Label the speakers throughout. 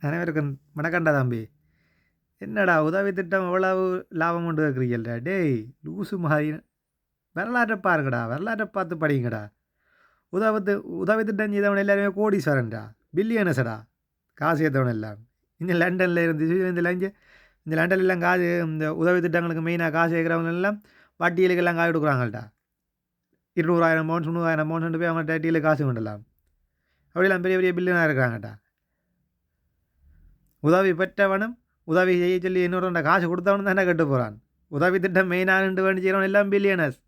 Speaker 1: அனைவருக்கும் வணக்கம்டா தம்பி. என்னடா உதவி திட்டம் எவ்வளவு லாபம் கொண்டு இருக்கிறீங்கள்டா டேய், லூசு மாதிரி. வரலாற்றை பாருங்கடா, வரலாற்றை பார்த்து படிங்கடா. உதவி உதவி திட்டம் செய்தவன் எல்லாருமே கோடீஸ்வரன்டா, பில்லியனஸடா, காசு ஏற்றவன் எல்லாம். இங்கே லண்டனில் இருந்து இந்த லண்டன்ல எல்லாம் காசு, இந்த உதவி திட்டங்களுக்கு மெயினாக காசு கேட்குறவங்க எல்லாம் வட்டிகளுக்கெல்லாம் காசு கொடுக்குறாங்கள்டா. 200,000 பவுன்ஸ் 300,000 பவுன்ஸ் போய் அவங்க டீயில் காசு கொண்டலாம். அப்படிலாம் பெரிய பெரிய பில்லியனாக இருக்கிறாங்கடா. உதவி பெற்றவனும் உதவி செய்ய சொல்லி இன்னொரு காசு கொடுத்தவனு தானே கெட்டு போகிறான். உதவி திட்டம் மெயினாக வேண்டி செய்கிறவன் எல்லாம் பில்லியனர்ஸ்.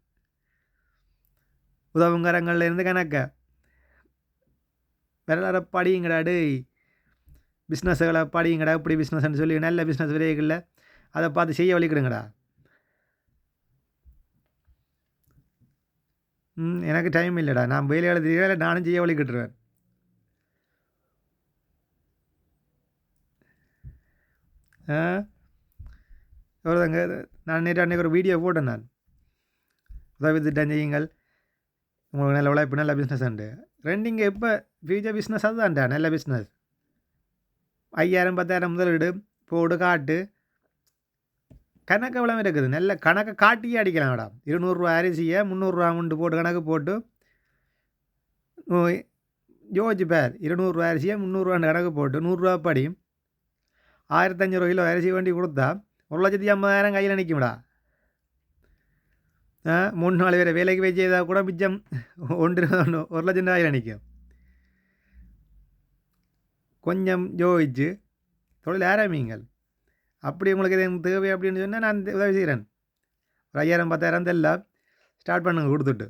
Speaker 1: உதவுங்கரங்களில் இருந்து கணக்க வரலாறு படிங்கடா டேய். பிஸ்னஸுகளை படிங்கடா, இப்படி பிஸ்னஸ்ன்னு சொல்லி நல்ல பிஸ்னஸ் விலைகளில் அதை பார்த்து செய்ய வலிக்கிடுங்கடா. எனக்கு டைம் இல்லைடா, நான் வேலையாளர் தெரியல, நானும் செய்ய வலிக்கிட்டுருவேன். எவ்வளோதாங்க. நான் நேற்று அன்றைக்கி ஒரு வீடியோ போட்டேன். நான் உதவி திட்டம் செய்யுங்கள், உங்களுக்கு நல்ல உழைப்பு, நல்ல பிஸ்னஸ் உண்டு. ரெண்டிங்க இப்போ ஃபியூச்சர் பிஸ்னஸ் அதுதான்டா நல்ல பிஸ்னஸ். 5,000 10,000 முதலீடு போடு காட்டு, கணக்கு எவ்வளோ இருக்குது. நல்ல கணக்கை காட்டியே அடிக்கலாம் மேடம். 200 ரூபா அரிசியை 300 ரூபா முண்டு போட்டு கணக்கு போட்டு யோசிச்சு பேர். 200 ரூபா அரிசியை 300 ரூபான்னு கணக்கு போட்டு 100 ரூபா படி 1,500 கிலோ அரிசி வண்டி கொடுத்தா 1,50,000 கையில் நிற்கும்டா. 3-4 பேரை வேலைக்கு வச்சு செய்தால் கூட மிச்சம் 1,00,000 கையில் நிற்கும். கொஞ்சம் யோசிச்சு தொழில் ஆரம்பிங்கள். அப்படி உங்களுக்கு இது தேவை அப்படின்னு சொன்னால் நான் உதவி செய்கிறேன். ஒரு 5,000 10,000 எல்லாம் ஸ்டார்ட் பண்ணுங்க கொடுத்துட்டு.